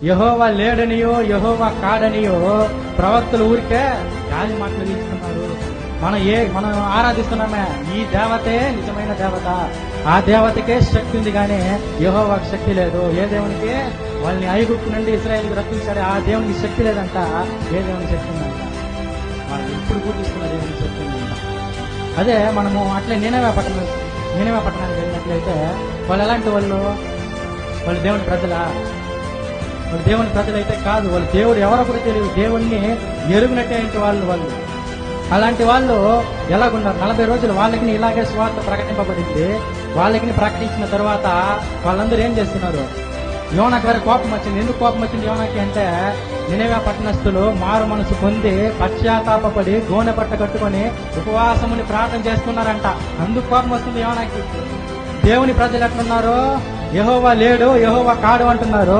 యెహోవా లేడనియో యెహోవా కాడనియో ప్రవక్తలు ఊరికే గాలి మాటలు తీసుకున్నారు. మనం ఆరాధిస్తున్నామే ఈ దేవతే నిజమైన దేవత, ఆ దేవతకే శక్తి ఉంది కానీ యెహోవాకు శక్తి లేదు. ఏ దేవునికి వాళ్ళని ఐగుప్తు నుండి ఇశ్రాయేలుకి రప్పించాడు, ఆ దేవునికి శక్తి లేదంట. ఏ దేవునికి శక్తి ఉందంట? వాళ్ళు ఇప్పుడు పూజిస్తున్న దేవునికి శక్తి ఉందంట. అదే మనము అట్లే నినవే పట్టణానికి వెళ్ళినట్లయితే వాళ్ళు ఎలాంటి వాళ్ళు దేవుని ప్రజలా? వాళ్ళు దేవుని ప్రజలైతే కాదు. వాళ్ళు దేవుడు ఎవరో కూడా తెలియదు, దేవుణ్ణి ఎరుగునట్టే వాళ్ళు. అలాంటి వాళ్ళు ఎలాగున్నారు? 40 రోజులు వాళ్ళకి ఇలాగే స్వార్థ ప్రకటింపబడింది. వాళ్ళకి ప్రకటించిన తర్వాత వాళ్ళందరూ ఏం చేస్తున్నారు? యోనాకి వారి కోపం వచ్చింది. ఎందుకు కోపం వచ్చింది యోనాకి అంటే, నినవే పట్టణస్థులు మారు మనసు పొంది పశ్చాత్తాపడి గోనె పట్ట కట్టుకొని ఉపవాసముని ప్రార్థన చేస్తున్నారంట. అందుకు కోపం వస్తుంది యోనాకి. దేవుని ప్రజలు ఎట్లున్నారు? యెహోవా లేడు యెహోవా కాడు అంటున్నారు.